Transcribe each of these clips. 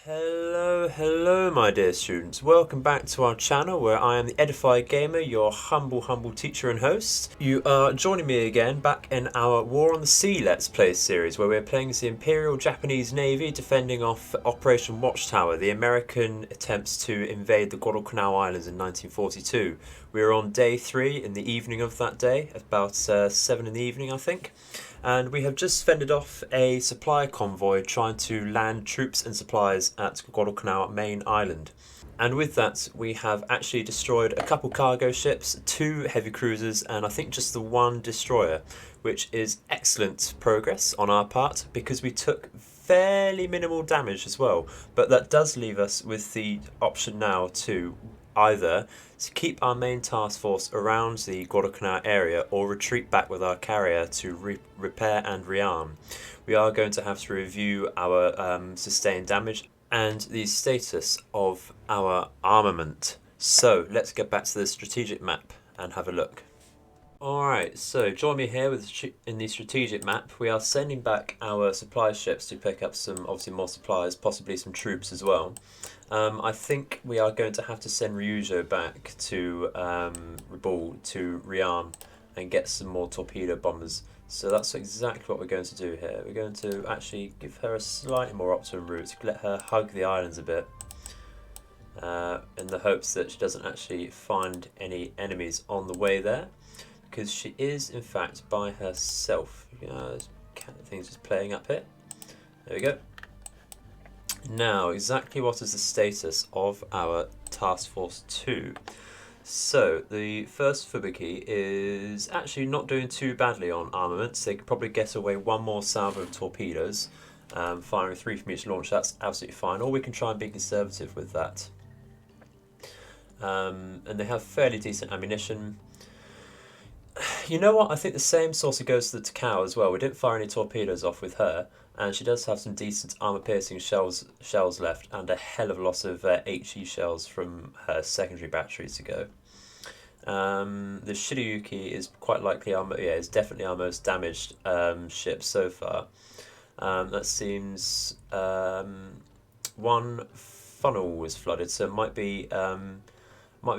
Hello my dear students. Welcome back to our channel where I am the Edified Gamer, your humble teacher and host. You are joining me again back in our War on the Sea Let's Play series where we're playing as the Imperial Japanese Navy defending off Operation Watchtower, the American attempts to invade the Guadalcanal Islands in 1942. We are on day 3 in the evening of that day, about 7 in the evening I think. And we have just fended off a supply convoy trying to land troops and supplies at Guadalcanal main island. And with that, we have actually destroyed a couple cargo ships, 2 heavy cruisers, and I think just the 1 destroyer, which is excellent progress on our part because we took fairly minimal damage as well. But that does leave us with the option now to either to keep our main task force around the Guadalcanal area or retreat back with our carrier to repair and rearm. We are going to have to review our sustained damage and the status of our armament. So let's get back to the strategic map and have a look. Alright, so join me here in the strategic map. We are sending back our supply ships to pick up some, obviously more supplies, possibly some troops as well. I think we are going to have to send Ryujo back to Rabul to rearm and get some more torpedo bombers. So that's exactly what we're going to do here. We're going to actually give her a slightly more optimum route to let her hug the islands a bit. In the hopes that she doesn't actually find any enemies on the way there. Because she is in fact by herself. Things just playing up here. There we go. Now, exactly what is the status of our Task Force 2? So, the first Fubuki is actually not doing too badly on armaments. They could probably get away 1 more salvo of torpedoes, firing 3 from each launch. That's absolutely fine. Or we can try and be conservative with that. And they have fairly decent ammunition. You know what? I think the same sort of goes to the Takao as well. We didn't fire any torpedoes off with her, and she does have some decent armor-piercing shells left, and a hell of a lot of HE shells from her secondary batteries to go. The Shiryuki is quite likely is definitely our most damaged ship so far. That seems 1 funnel was flooded, so it might be a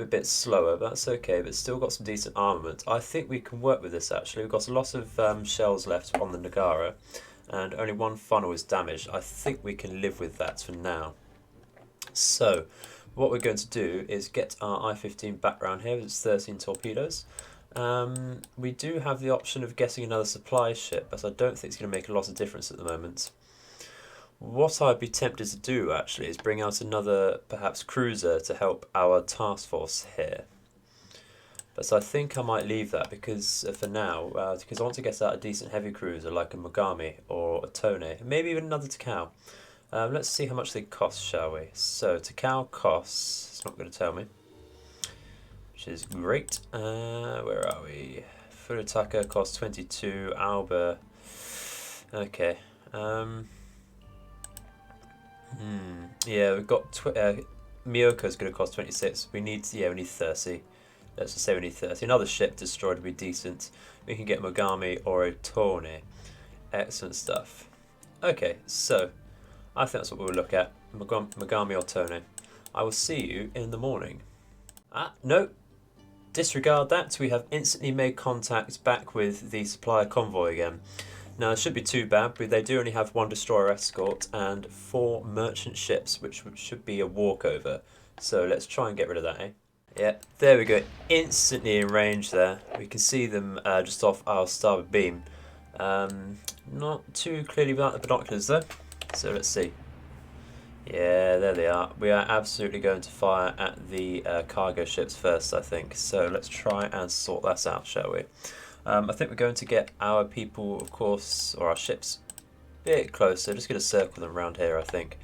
bit slower, but that's okay, but still got some decent armament. I think we can work with this actually. We've got a lot of shells left on the Nagara, and only 1 funnel is damaged. I think we can live with that for now. So, what we're going to do is get our I-15 back round here with its 13 torpedoes. We do have the option of getting another supply ship, but I don't think it's going to make a lot of difference at the moment. What I'd be tempted to do actually is bring out another perhaps cruiser to help our task force here. But I think I might leave that because for now, because I want to get out a decent heavy cruiser like a Mogami or a Tone, maybe even another Takao. Let's see how much they cost, shall we? So Takao costs, it's not going to tell me, which is great. Where are we? Furutaka costs 22, Alba, okay. Yeah, we've got Miyoko's going to cost 26. We need 30. Let's just say we need 30. Another ship destroyed would be decent. We can get Mogami or a Tone. Excellent stuff. Okay, so I think that's what we'll look at. Mogami or Tone. I will see you in the morning. No. Disregard that. We have instantly made contact back with the supply convoy again. Now, it shouldn't be too bad, but they do only have 1 destroyer escort and 4 merchant ships, which should be a walkover. So let's try and get rid of that, eh? Yeah, there we go. Instantly in range there. We can see them just off our starboard beam. Not too clearly without the binoculars, though. So let's see. Yeah, there they are. We are absolutely going to fire at the cargo ships first, I think. So let's try and sort that out, shall we? I think we're going to get our people, of course, or our ships a bit closer. Just going to circle them around here, I think.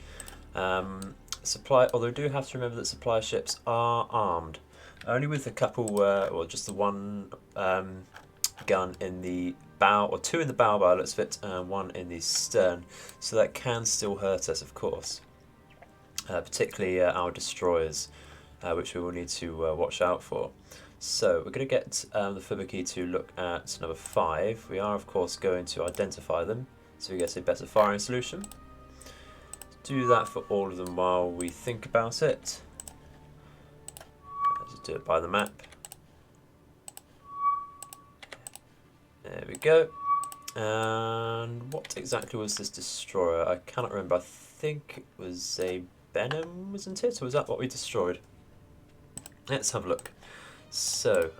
Although we do have to remember that supply ships are armed. Only with a couple, or just the 1 gun in the bow, or 2 in the bow let's fit, and 1 in the stern. So that can still hurt us, of course. Particularly our destroyers, which we will need to watch out for. So we're going to get the Fubuki to look at number 5. We are of course going to identify them so we get a better firing solution. do that for all of them while we think about it. Let's just do it by the map. There we go. And what exactly was this destroyer? I cannot remember. I think it was a Benham, wasn't it? Or was that what we destroyed? Let's have a look. So,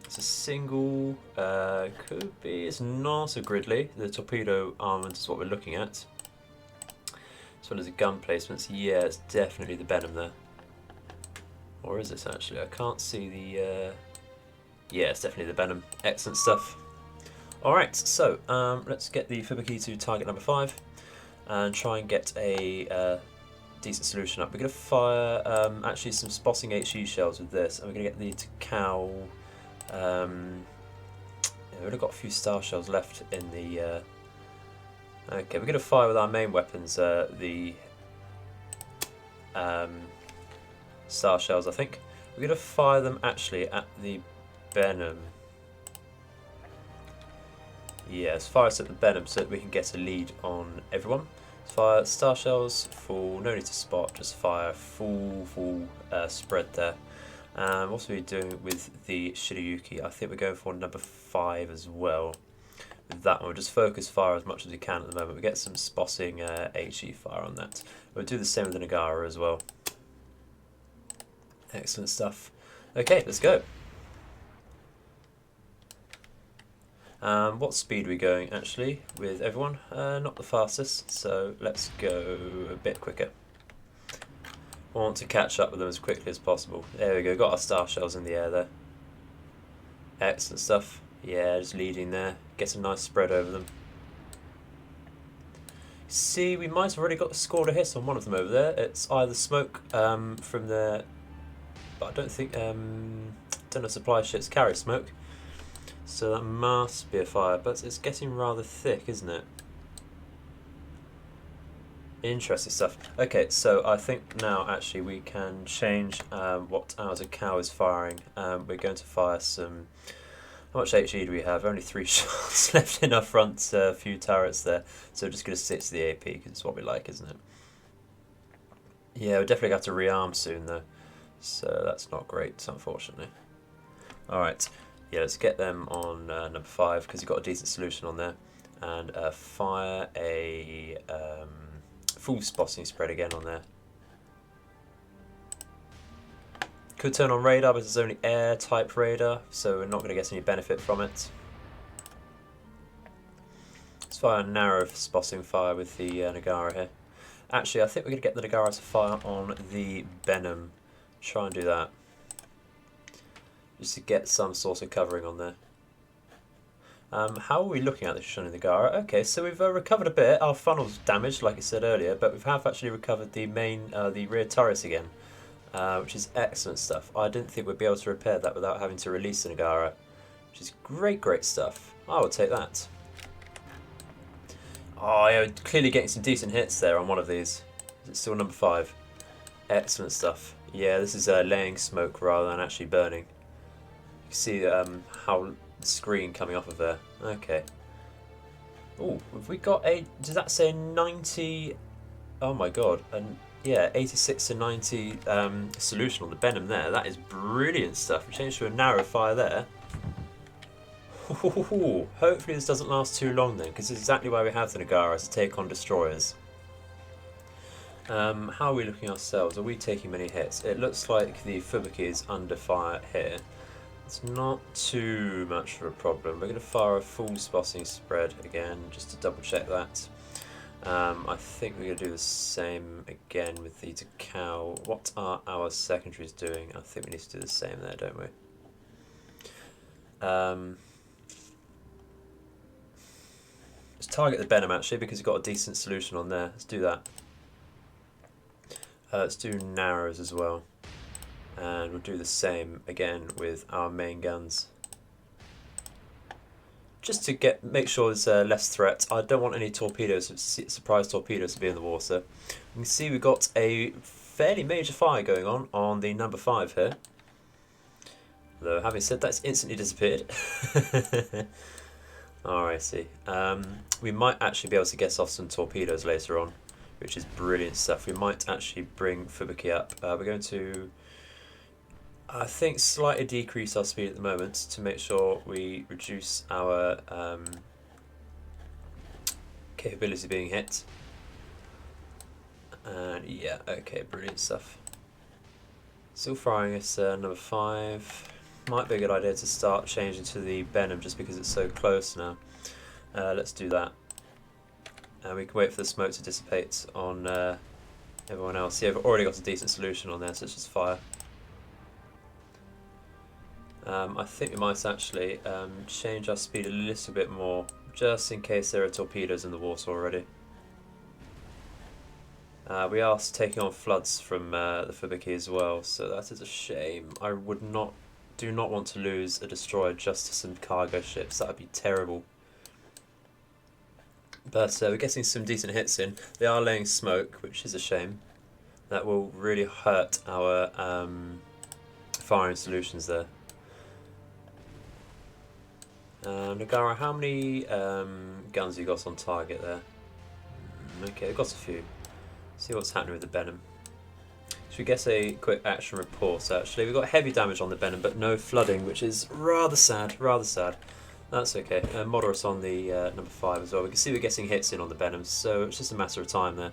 it's a single, could be, it's not a Gridley. The torpedo armament is what we're looking at. As well as the gun placements, yeah, it's definitely the Benham there. Or is it actually? I can't see the, yeah, it's definitely the Benham. Excellent stuff. Alright, so, let's get the Fibber key to target number 5 and try and get a decent solution up. We're going to fire actually some spotting HE shells with this, and we're going to get the Cow. Yeah, we've only got a few star shells left in the. Okay, we're going to fire with our main weapons the star shells. I think we're going to fire them actually at the Benham. Yes, fire us at the Benham so that we can get a lead on everyone. Fire star shells, full, no need to spot, just fire full spread there. What are we doing with the Shiryuki? I think we're going for number 5 as well. With that one, we'll just focus fire as much as we can at the moment. We get some spotting HE fire on that. We'll do the same with the Nagara as well. Excellent stuff. Okay, let's go. What speed are we going actually with everyone? Not the fastest, so let's go a bit quicker. I want to catch up with them as quickly as possible. There we go, got our star shells in the air there. Excellent stuff. Yeah, just leading there. Get a nice spread over them. See, we might have already got scored a hit on one of them over there. It's either smoke from the... But I don't think... don't know supply ships carry smoke. So that must be a fire, but it's getting rather thick, isn't it? Interesting stuff. Okay, so I think now actually we can change what our Cow is firing. We're going to fire some... How much HE do we have? Only 3 shots left in our front few turrets there. So we're just going to stick to the AP because it's what we like, isn't it? Yeah, we're definitely going to have to rearm soon though. So that's not great, unfortunately. Alright. Yeah, let's get them on number 5 because you've got a decent solution on there, and fire a full spotting spread again on there. Could turn on radar, but it's only air type radar, so we're not going to get any benefit from it. Let's fire a narrow spotting fire with the Nagara here. Actually, I think we're going to get the Nagara to fire on the Benham. Try and do that. Just to get some sort of covering on there. How are we looking at this shot in the Nagara? Okay, so we've recovered a bit. Our funnel's damaged, like I said earlier, but we have actually recovered the main, the rear turret again, which is excellent stuff. I didn't think we'd be able to repair that without having to release the Nagara, which is great stuff. I will take that. Oh, yeah, clearly getting some decent hits there on one of these. Is it still number 5? Excellent stuff. Yeah, this is laying smoke rather than actually burning. See how the screen coming off of there. Okay. Oh, have we got a... Does that say 90... Oh my god. And yeah, 86 to 90 solution on the Benham there. That is brilliant stuff. We changed to a narrow fire there. Hopefully this doesn't last too long then, because it's exactly why we have the Nagara, to take on destroyers. How are we looking ourselves? Are we taking many hits? It looks like the Fibber is under fire here. It's not too much of a problem. We're going to fire a full spotting spread again, just to double check that. I think we're going to do the same again with the Cow. What are our secondaries doing? I think we need to do the same there, don't we? Let's target the Benham actually, because we've got a decent solution on there. Let's do that. Let's do narrows as well. And we'll do the same again with our main guns. Just to make sure there's less threat. I don't want any torpedoes, surprise torpedoes to be in the water. You can see we've got a fairly major fire going on the number 5 here. Though having said that, it's instantly disappeared. Alrighty. We might actually be able to get off some torpedoes later on. which is brilliant stuff. We might actually bring Fubuki up. We're going to, I think, slightly decrease our speed at the moment to make sure we reduce our capability of being hit. And yeah, okay, brilliant stuff. Still firing us number 5. Might be a good idea to start changing to the Benham just because it's so close now. Let's do that. And we can wait for the smoke to dissipate on everyone else. Yeah, we've already got a decent solution on there, so let's just fire. I think we might actually change our speed a little bit more, just in case there are torpedoes in the water already. We are taking on floods from the Fubuki as well, so that is a shame. I do not want to lose a destroyer just to some cargo ships. That would be terrible. But we're getting some decent hits in. They are laying smoke, which is a shame. That will really hurt our firing solutions there. Nagara, how many guns you got on target there? Okay, we've got a few. See what's happening with the Benham. Should we get a quick action report actually? We've got heavy damage on the Benham but no flooding, which is rather sad, rather sad. That's okay. Moderate on the number 5 as well. We can see we're getting hits in on the Benhams, so it's just a matter of time there.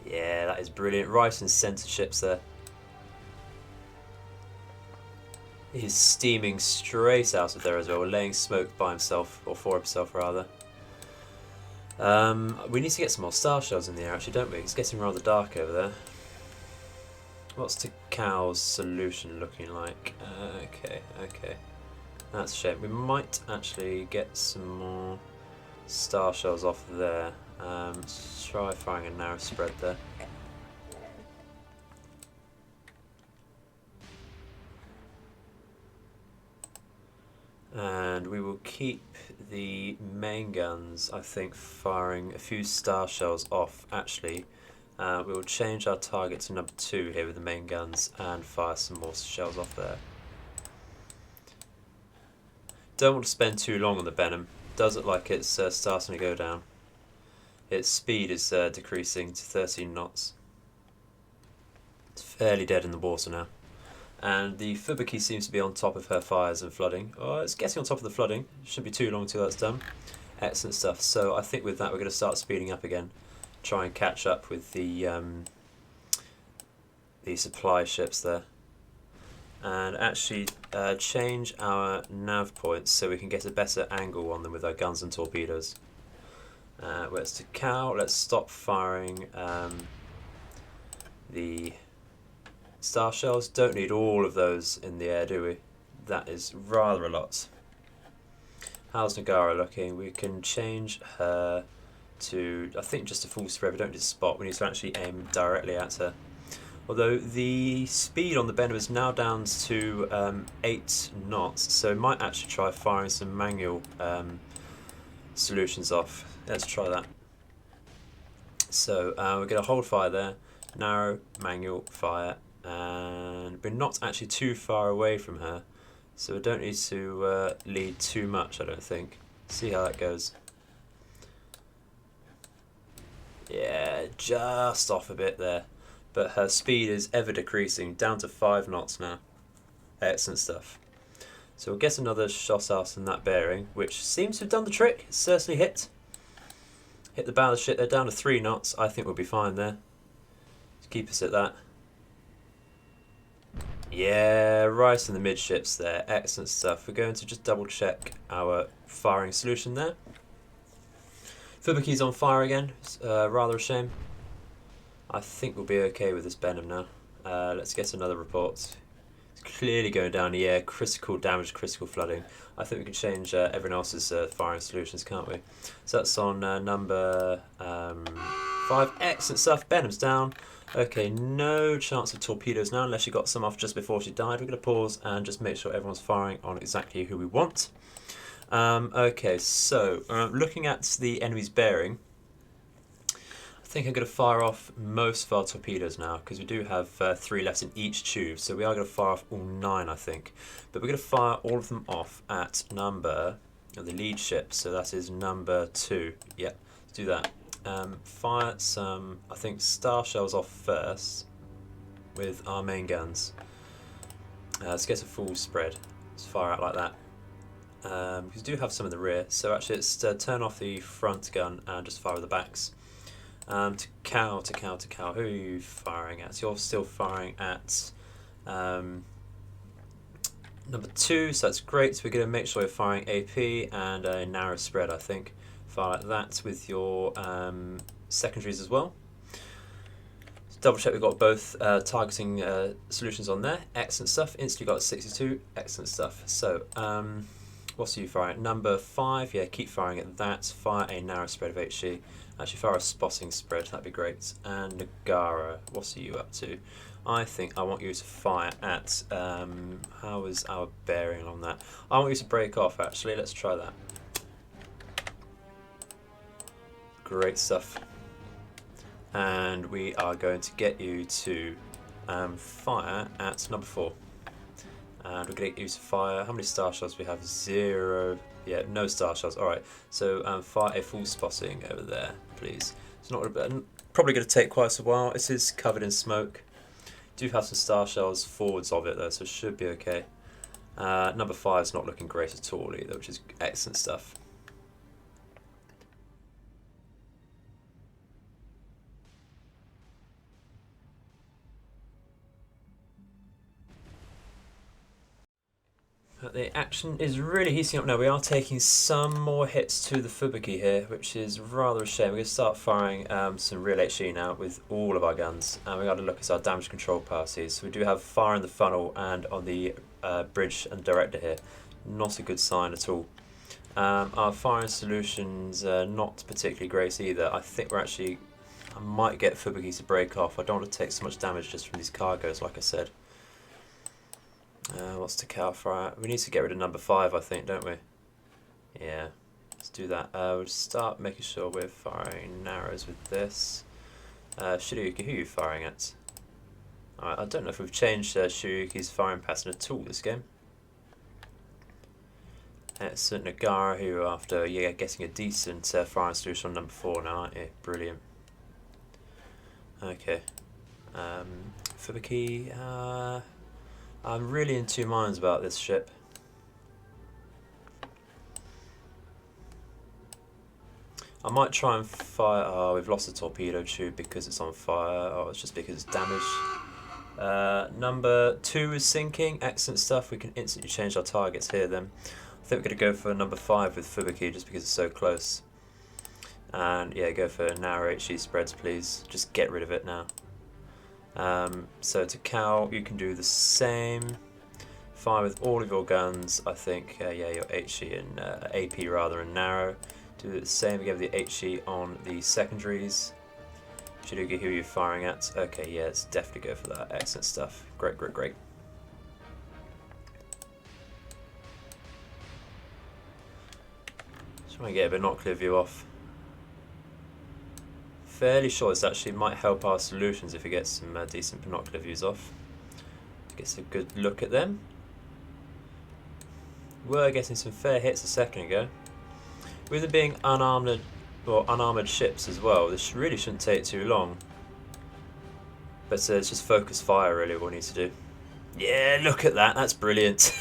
Yeah, that is brilliant. Right in centre ships there. He's steaming straight out of there as well, laying smoke by himself, or for himself rather. We need to get some more star shells in the air actually, don't we? It's getting rather dark over there. What's Takau's solution looking like? Okay. That's a shame. We might actually get some more star shells off there. Let's try firing a narrow spread there. And we will keep the main guns, I think, firing a few star shells off. Actually, we will change our target to number 2 here with the main guns and fire some more shells off there. Don't want to spend too long on the Benham. Does look like it's starting to go down. Its speed is decreasing to 13 knots. It's fairly dead in the water now. And the Fubuki seems to be on top of her fires and flooding. Oh, it's getting on top of the flooding. Shouldn't be too long until that's done. Excellent stuff. So I think with that we're going to start speeding up again. Try and catch up with the supply ships there. And actually change our nav points so we can get a better angle on them with our guns and torpedoes. Where's Takao? Let's stop firing the star shells. Don't need all of those in the air, do we? That is rather a lot. How's Nagara looking? We can change her to, I think, just a full spread. We don't need to spot. We need to actually aim directly at her. Although the speed on the Benham is now down to 8 knots, so might actually try firing some manual solutions off. Let's try that. So we're going to hold fire there, narrow, manual, fire, and we're not actually too far away from her, so we don't need to lead too much, I don't think. See how that goes. Yeah, just off a bit there. But her speed is ever decreasing, down to 5 knots now. Excellent stuff. So we'll get another shot out in that bearing, which seems to have done the trick. It's certainly hit. Hit the bow of the ship, they're down to 3 knots. I think we'll be fine there. Just keep us at that. Yeah, right in the midships there. Excellent stuff. We're going to just double check our firing solution there. Fubuki's on fire again. It's rather a shame. I think we'll be okay with this Benham now. Let's get another report. It's clearly going down. Yeah, critical damage, critical flooding. I think we can change everyone else's firing solutions, can't we? So that's on number 5. Excellent stuff. Benham's down. Okay, no chance of torpedoes now unless she got some off just before she died. We're going to pause and just make sure everyone's firing on exactly who we want. Okay, so looking at the enemy's bearing, I think I'm going to fire off most of our torpedoes now because we do have 3 left in each tube, so we are going to fire off all 9, I think. But we're going to fire all of them off at the lead ship, so that is number 2. Yeah, let's do that. fire some, I think, star shells off first with our main guns. Let's get a full spread. Let's fire out like that. Because we do have some in the rear, so actually let's turn off the front gun and just fire with the backs. To cow, who are you firing at? So you're still firing at number 2, so that's great. So we're going to make sure you're firing AP and a narrow spread, I think. Fire like that with your secondaries as well. Double check we've got both targeting solutions on there. Excellent stuff. Instantly got 62. Excellent stuff. So, what's you firing? Number 5. Yeah, keep firing at that. Fire a narrow spread of HE. Actually, fire a spotting spread. That'd be great. And Nagara, what's you up to? I think I want you to fire at. How is our bearing on that? I want you to break off. Actually, let's try that. Great stuff. And we are going to get you to fire at number 4. And we're going to get you to fire, how many star shells do we have? 0, yeah, no star shells. Alright, so fire a full spotting over there, please. It's not probably going to take quite a while. It is covered in smoke. Do have some star shells forwards of it though, so it should be okay. Number 5 is not looking great at all either, which is excellent stuff. The action is really heating up now. We are taking some more hits to the Fubuki here, which is rather a shame. We're going to start firing some real HE now with all of our guns. And we've got to look at our damage control passes. So we do have fire in the funnel and on the bridge and director here. Not a good sign at all. Our firing solutions not particularly great either. I think we're actually... I might get Fubuki to break off. I don't want to take so much damage just from these cargoes, like I said. What's to cow fire? We need to get rid of number 5, I think, don't we? Yeah, let's do that. We'll start making sure we're firing narrows with this. Shiryuki, who are you firing at? Alright, I don't know if we've changed Shiryuki's firing pattern at all this game. Excellent. Nagara, who are after getting a decent firing solution on number 4 now, aren't you? Brilliant. Okay. Fubuki, I'm really in two minds about this ship. I might try and fire... Oh, we've lost the torpedo tube because it's on fire. Oh, it's just because it's damaged. Number 2 is sinking. Excellent stuff. We can instantly change our targets here then. I think we're going to go for number 5 with Fubuki just because it's so close. And yeah, go for narrow HE spreads, please. Just get rid of it now. So to cow, you can do the same. Fire with all of your guns. I think, yeah, your HE and AP rather, and narrow. Do the same again with the HE on the secondaries. Shiryuki, who are you firing at? Okay, yeah, let's definitely go for that. Excellent stuff. Great, great, great. Try and get a binocular view off. Fairly sure this actually might help our solutions if we get some decent binocular views off. Gets a good look at them. We're getting some fair hits a second ago. With them being unarmored ships as well, this really shouldn't take too long. But it's just focus fire really what we need to do. Yeah, look at that, that's brilliant.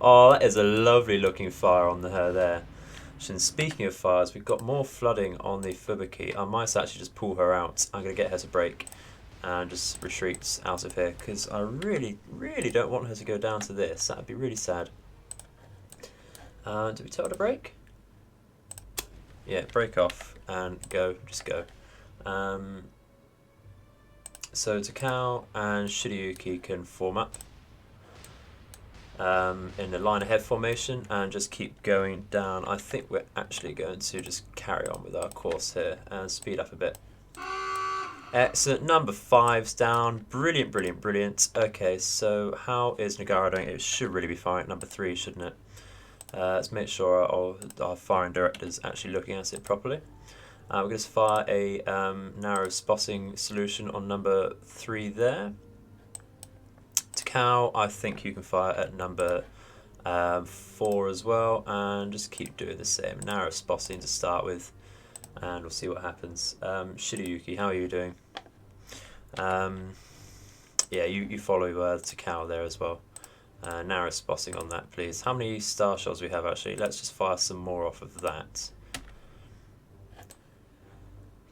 Oh, that is a lovely looking fire on her there. And speaking of fires, we've got more flooding on the Fubuki. I might actually just pull her out. I'm going to get her to break and just retreat out of here because I really, really don't want her to go down to this. That would be really sad. Do we tell her to break? Yeah, break off and go. Just go. So Takao and Shiryuki can form up in the line ahead formation and just keep going down. I think we're actually going to just carry on with our course here and speed up a bit. Excellent. Number 5's down. Brilliant, brilliant, brilliant. Okay, so how is Nagara doing? It should really be firing at number 3, shouldn't it? Let's make sure our firing director is actually looking at it properly. We're going to fire a narrow spotting solution on number 3 there. Takao, I think you can fire at number 4 as well, and just keep doing the same. Narrow spotting to start with. and we'll see what happens. Shirayuki, how are you doing? Yeah, you follow Takao there as well. Narrow spotting on that, please. How many star shells we have actually? Let's just fire some more off of that,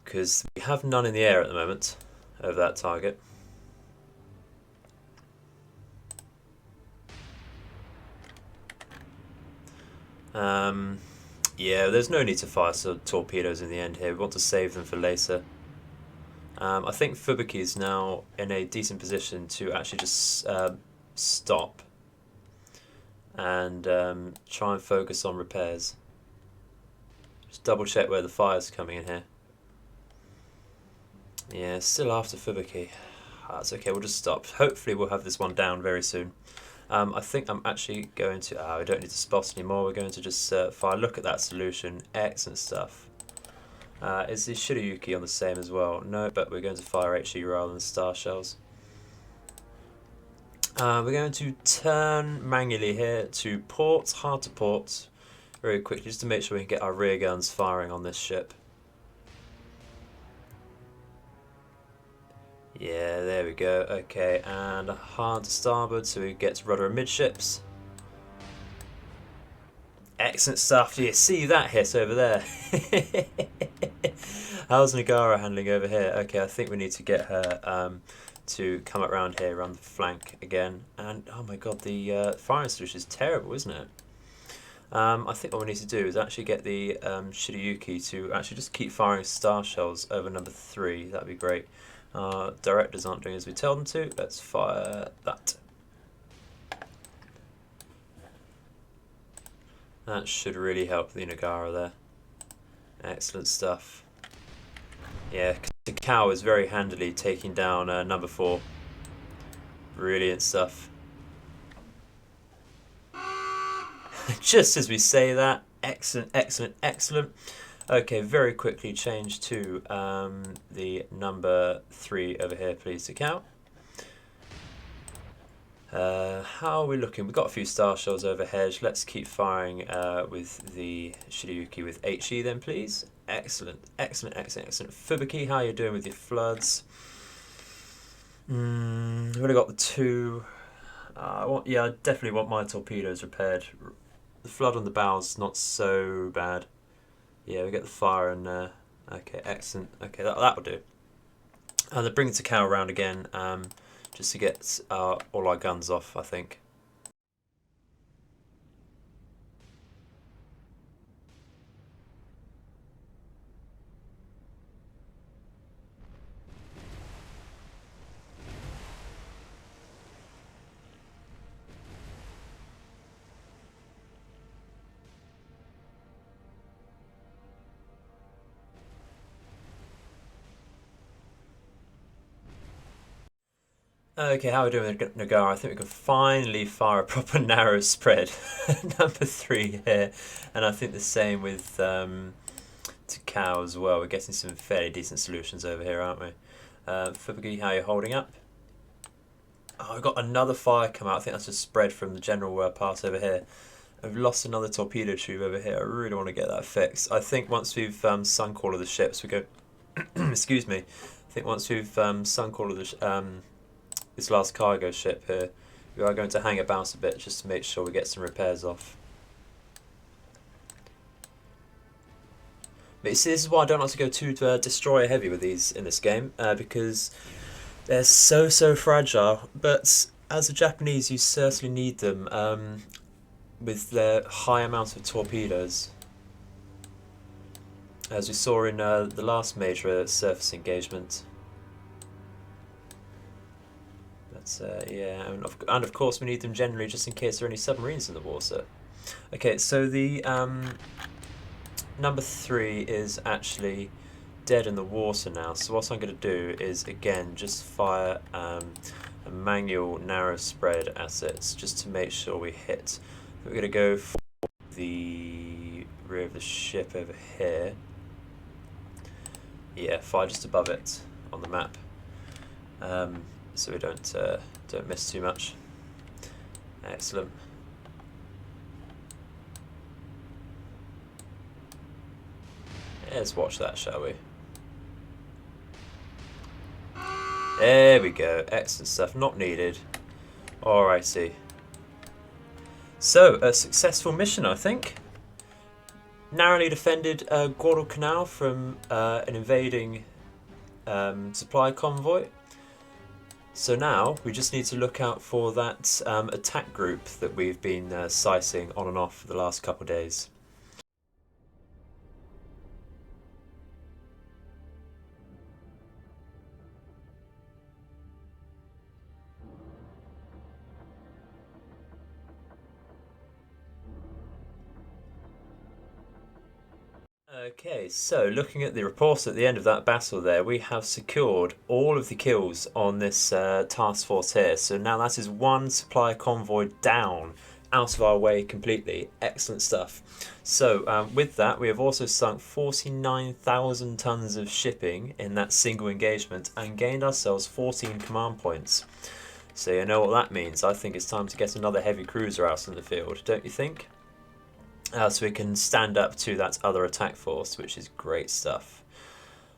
because we have none in the air at the moment over that target. Yeah, there's no need to fire some torpedoes in the end here. We want to save them for later. I think Fubuki is now in a decent position to actually just stop and try and focus on repairs. Just double check where the fire's coming in here. Yeah, still after Fubuki. That's okay, we'll just stop. Hopefully we'll have this one down very soon. I think I'm actually going to... we don't need to spot anymore. We're going to just fire. Look at that solution. Excellent stuff. Is the Shirayuki on the same as well? No, but we're going to fire HE rather than star shells. We're going to turn manually here to port, hard to port, very quickly, just to make sure we can get our rear guns firing on this ship. Yeah, there we go. Okay, and hard to starboard, so we get to rudder amidships. Excellent stuff. Do you see that hit over there? How's Nagara handling over here? Okay, I think we need to get her to come around here, around the flank again. And oh my god, the firing solution is terrible, isn't it? I think what we need to do is actually get the Shirayuki to actually just keep firing star shells over number 3. That'd be great. Directors aren't doing as we tell them to. Let's fire that. That should really help the Nagara there. Excellent stuff. Yeah, Takao is very handily taking down number 4. Brilliant stuff. Just as we say that, excellent, excellent, excellent. Okay, very quickly change to the number 3 over here, please, Takao. How are we looking? We've got a few star shells overhead. Let's keep firing with the Shirayuki with HE then, please. Excellent, excellent, excellent, excellent. Fubuki, how are you doing with your floods? We've only got the 2. Yeah, I definitely want my torpedoes repaired. The flood on the bow's not so bad. Yeah, we get the fire and okay, excellent. Okay, that'll do. And then bring the Takao around again, just to get all our guns off, I think. Okay, how are we doing with Nagara? I think we can finally fire a proper narrow spread. Number 3 here. And I think the same with Takao as well. We're getting some fairly decent solutions over here, aren't we? Fubuki, how are you holding up? Oh, we've got another fire come out. I think that's a spread from the general part over here. I've lost another torpedo tube over here. I really want to get that fixed. I think once we've sunk all of the ships, we go... Excuse me. I think once we've sunk all of the... this last cargo ship here, we are going to hang about a bit just to make sure we get some repairs off. But you see, this is why I don't like to go too destroyer heavy with these in this game, because they're so fragile. But as a Japanese, you certainly need them with their high amount of torpedoes. As we saw in the last major surface engagement. Yeah, and of course we need them generally just in case there are any submarines in the water. Okay, so the number 3 is actually dead in the water now, so what I'm going to do is again just fire a manual narrow spread at it just to make sure we hit. We're going to go for the rear of the ship over here. Yeah, fire just above it on the map. So we don't miss too much. Excellent. Let's watch that, shall we? There we go. Excellent stuff. Not needed. Alrighty. So, a successful mission, I think. Narrowly defended Guadalcanal from an invading supply convoy. So now we just need to look out for that attack group that we've been sicing on and off for the last couple of days. Okay, so looking at the reports at the end of that battle there, we have secured all of the kills on this task force here. So now that is one supply convoy down, out of our way completely. Excellent stuff. So with that, we have also sunk 49,000 tons of shipping in that single engagement and gained ourselves 14 command points. So you know what that means. I think it's time to get another heavy cruiser out in the field, don't you think? So we can stand up to that other attack force, which is great stuff.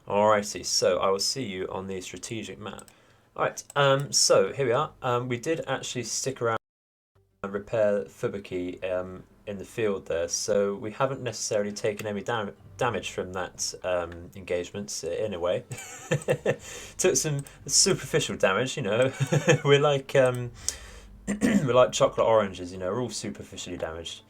Alrighty, so I will see you on the strategic map. Alright, so here we are. We did actually stick around and repair Fubuki in the field there, so we haven't necessarily taken any damage from that engagement in a way. Took some superficial damage, you know. we're like we're like chocolate oranges, you know. We're all superficially damaged.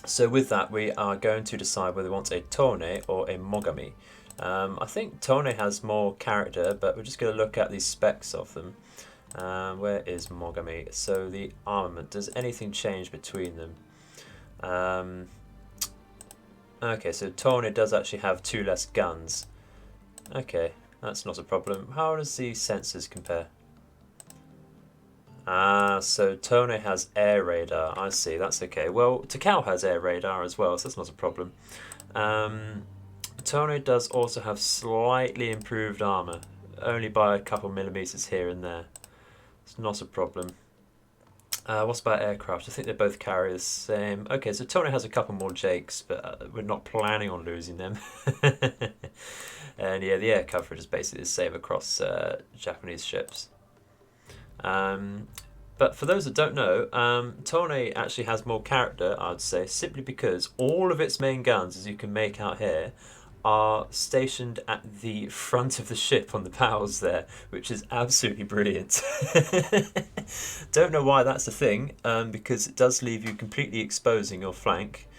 So with that, we are going to decide whether we want a Tone or a Mogami. I think Tone has more character, but we're just going to look at the specs of them. Where is Mogami? So the armament, does anything change between them? Okay, so Tone does actually have 2 less guns. Okay, that's not a problem. How does the sensors compare? Ah, so Tone has air radar. I see, that's okay. Well, Takao has air radar as well, so that's not a problem. Tone does also have slightly improved armor, only by a couple millimeters here and there. It's not a problem. What about aircraft? I think they both carry the same. Okay, so Tone has a couple more Jakes, but we're not planning on losing them. And yeah, the air coverage is basically the same across Japanese ships. But for those that don't know, Tone actually has more character, I'd say, simply because all of its main guns, as you can make out here, are stationed at the front of the ship on the bows there, which is absolutely brilliant. Don't know why that's a thing, because it does leave you completely exposing your flank,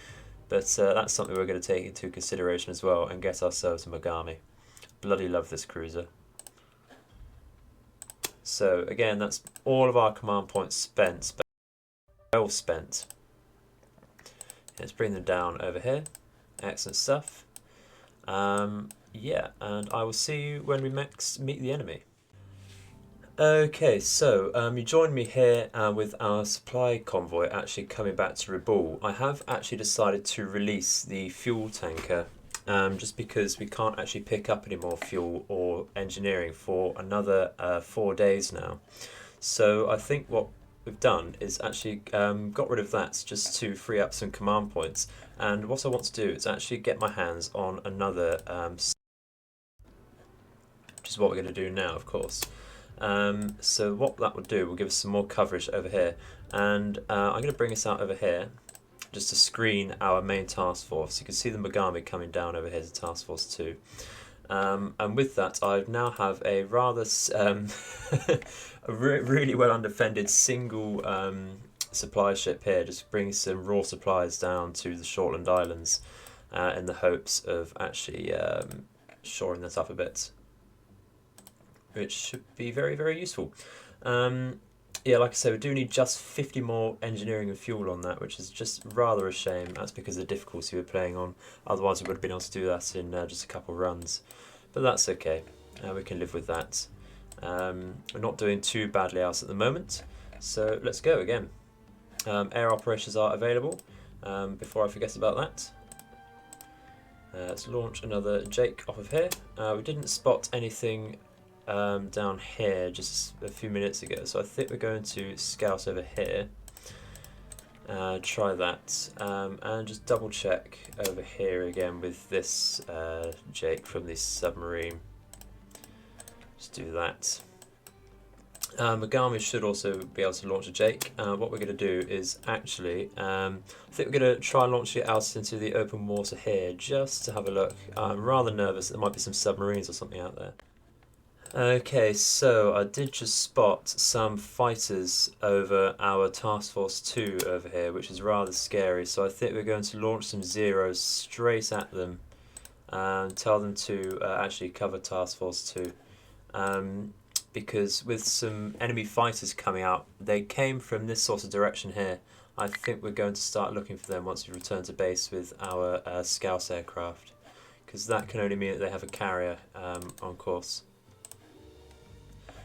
but that's something we're going to take into consideration as well and get ourselves a Mogami. Bloody love this cruiser. So again, that's all of our command points spent, well spent. Let's bring them down over here. Excellent stuff. Yeah, and I will see you when we next meet the enemy. Okay, so you joined me here with our supply convoy actually coming back to Rabaul. I have actually decided to release the fuel tanker just because we can't actually pick up any more fuel or engineering for another 4 days now. So I think what we've done is actually got rid of that just to free up some command points. And what I want to do is actually get my hands on another, which is what we're going to do now, of course. So what that will do will give us some more coverage over here. And I'm going to bring us out over here just to screen our main task force. You can see the Mogami coming down over here to task force 2. And with that, I now have a rather a really well undefended single supply ship here, just bringing some raw supplies down to the Shortland Islands in the hopes of actually shoring that up a bit, which should be very, very useful. Yeah, like I said, we do need just 50 more engineering and fuel on that, which is just rather a shame. That's because of the difficulty we're playing on. Otherwise, we would have been able to do that in just a couple of runs. But that's okay. We can live with that. We're not doing too badly out at the moment. So let's go again. Air operations are available. Before I forget about that, let's launch another Jake off of here. We didn't spot anything down here just a few minutes ago, so I think we're going to scout over here. Try that, and just double check over here again with this Jake from the submarine. Just do that. Megami should also be able to launch a Jake. What we're going to do is actually, I think we're going to try and launch it out into the open water here, just to have a look. I'm rather nervous that there might be some submarines or something out there. Okay, so I did just spot some fighters over our Task Force 2 over here, which is rather scary. So I think we're going to launch some zeros straight at them and tell them to actually cover Task Force 2. Because with some enemy fighters coming out, they came from this sort of direction here. I think we're going to start looking for them once we return to base with our Scout aircraft. Because that can only mean that they have a carrier on course.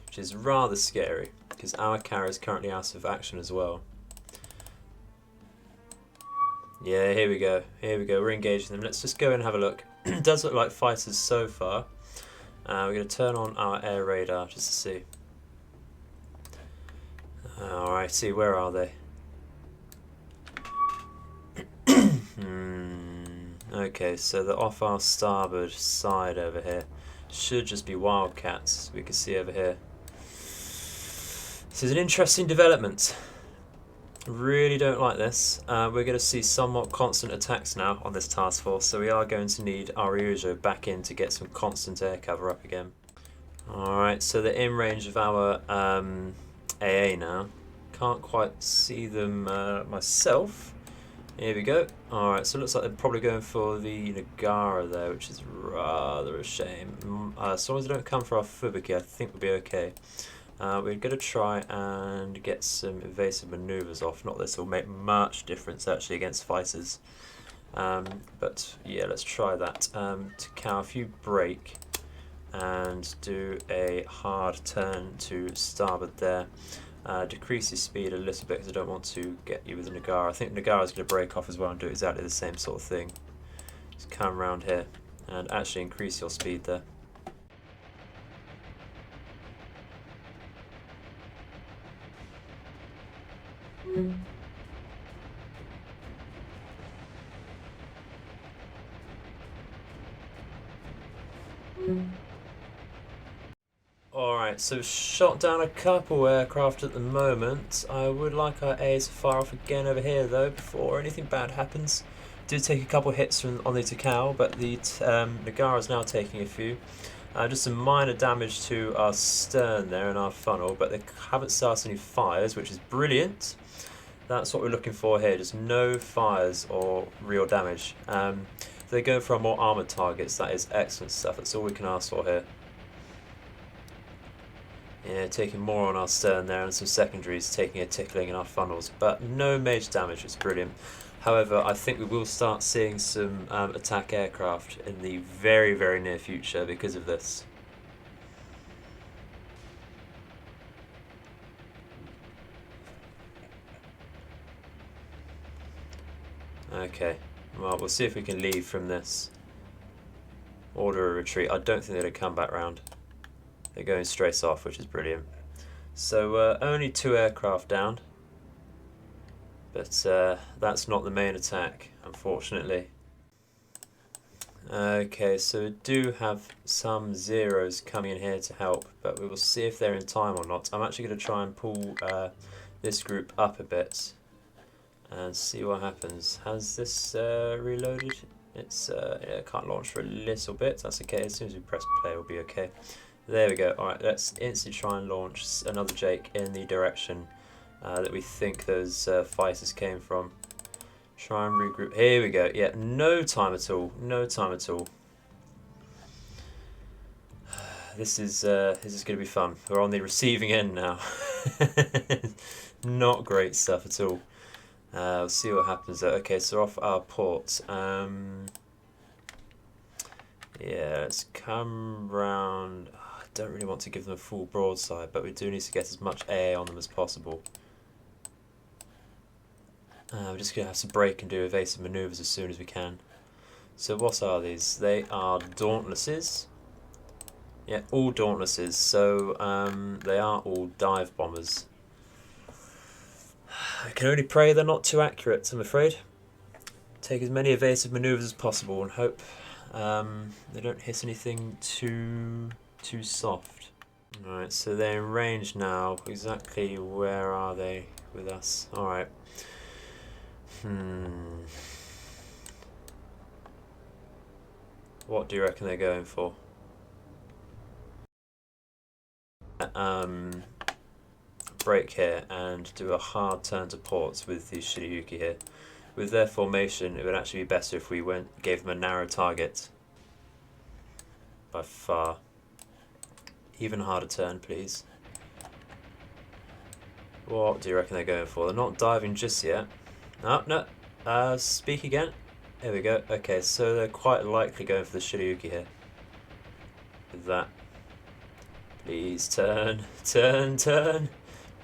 Which is rather scary, because our carrier is currently out of action as well. Yeah, here we go, we're engaging them. Let's just go and have a look. It does look like fighters so far. We're going to turn on our air radar just to see. Alrighty, where are they? Okay, so they're off our starboard side over here. Should just be wildcats, we can see over here. This is an interesting development. Really don't like this. We're going to see somewhat constant attacks now on this task force, so we are going to need our Ryujo back in to get some constant air cover up again. Alright, so they're in range of our AA now. Can't quite see them myself. Here we go. Alright, so it looks like they're probably going for the Nagara there, which is rather a shame. As long as they don't come for our Fubuki, I think we'll be okay. We're going to try and get some evasive manoeuvres off. Not that this will make much difference actually against fighters. But yeah, let's try that. Takao, if you brake and do a hard turn to starboard there. Decrease your speed a little bit because I don't want to get you with the Nagara. I think Nagara is going to break off as well and do exactly the same sort of thing. Just come around here and actually increase your speed there. Alright, so shot down a couple aircraft at the moment. I would like our A's to fire off again over here though before anything bad happens. Did take a couple hits on the Takao, but the Nagara is now taking a few. Just some minor damage to our stern there and our funnel, but they haven't started any fires, which is brilliant. That's what we're looking for here, just no fires or real damage. If they go for our more armoured targets, that is excellent stuff. That's all we can ask for here. Yeah, taking more on our stern there and some secondaries, taking a tickling in our funnels, but no major damage, it's brilliant. However, I think we will start seeing some attack aircraft in the very, very near future because of this. Okay, well, we'll see if we can leave from this. Order a retreat. I don't think they're going to come back round. They're going straight off, which is brilliant. So only 2 aircraft down. But that's not the main attack, unfortunately. Okay, so we do have some zeros coming in here to help, but we will see if they're in time or not. I'm actually going to try and pull this group up a bit and see what happens. Has this reloaded? It's yeah, can't launch for a little bit. That's okay. As soon as we press play, we'll be okay. There we go. Alright, let's instantly try and launch another Jake in the direction that we think those fighters came from. Try and regroup. Here we go. Yeah, no time at all. No time at all. This is going to be fun. We're on the receiving end now. Not great stuff at all. We'll see what happens there. Okay, so off our port. Yeah, let's come round. I don't really want to give them a full broadside, but we do need to get as much AA on them as possible. We're just going to have to brake and do evasive manoeuvres as soon as we can. So what are these? They are Dauntlesses. Yeah, all Dauntlesses. So they are all dive bombers. I can only pray they're not too accurate, I'm afraid. Take as many evasive manoeuvres as possible and hope they don't hit anything too soft. Alright, so they're in range now. Exactly where are they with us? Alright. What do you reckon they're going for? Break here and do a hard turn to port with the Shiryuki here. With their formation, it would actually be better if we gave them a narrow target. By far. Even harder turn, please. What do you reckon they're going for? They're not diving just yet. No. Speak again. There we go. Okay, so they're quite likely going for the Shiryuki here. With that. Please turn.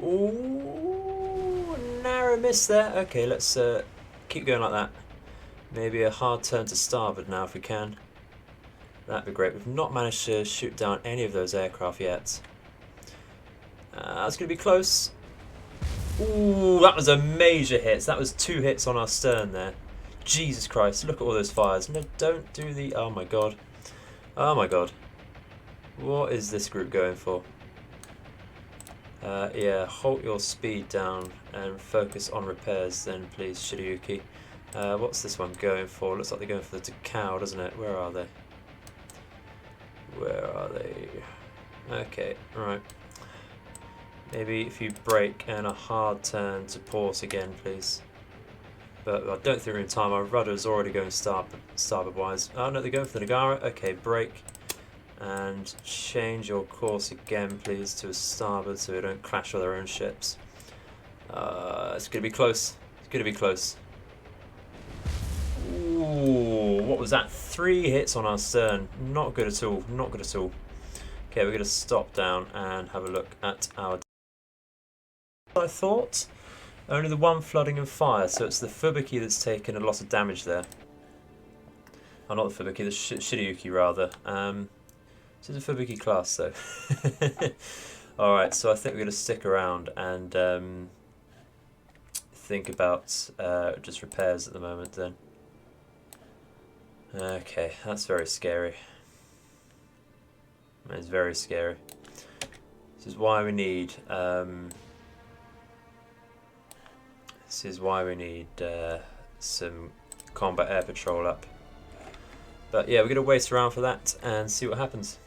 Ooh, narrow miss there. Okay, let's keep going like that. Maybe a hard turn to starboard now if we can. That'd be great. We've not managed to shoot down any of those aircraft yet. That's going to be close. Ooh, that was a major hit. That was 2 hits on our stern there. Jesus Christ, look at all those fires. No, don't do the... Oh my god. Oh my god. What is this group going for? Yeah, halt your speed down and focus on repairs then, please, Shiryuki. What's this one going for? Looks like they're going for the cow, doesn't it? Where are they? Where are they? Okay, right. Maybe if you break and a hard turn to port again, please. But I don't think we're in time. Our rudder's already going starboard-wise. Oh no, they're going for the Nagara. Okay, break. And change your course again, please, to a starboard so we don't clash with our own ships. It's going to be close. It's going to be close. Ooh, what was that? 3 hits on our stern. Not good at all. Not good at all. Okay, we're going to stop down and have a look at our... I thought. Only the one flooding and fire, so it's the Fubuki that's taken a lot of damage there. Oh, not the Fubuki, the Shiryuki rather. This is a Fubuki class though. Alright, so I think we're going to stick around and think about just repairs at the moment then. Okay, that's very scary. It's very scary. This is why we need some combat air patrol up. But yeah, we're going to wait around for that and see what happens.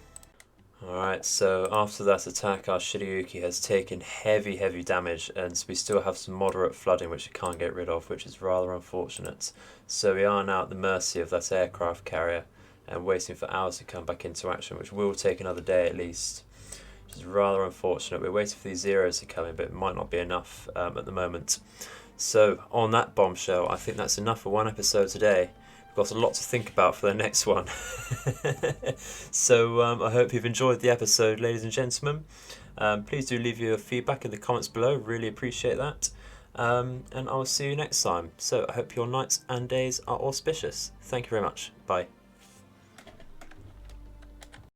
Alright, so after that attack, our Shiryuki has taken heavy damage, and we still have some moderate flooding which we can't get rid of, which is rather unfortunate. So we are now at the mercy of that aircraft carrier and waiting for ours to come back into action, which will take another day at least, which is rather unfortunate. We're waiting for these zeros to come in, but it might not be enough at the moment. So on that bombshell, I think that's enough for one episode today. Got a lot to think about for the next one. So I hope you've enjoyed the episode, ladies and gentlemen. Please do leave your feedback in the comments below, really appreciate that. And I will see you next time. So I hope your nights and days are auspicious. Thank you very much. Bye.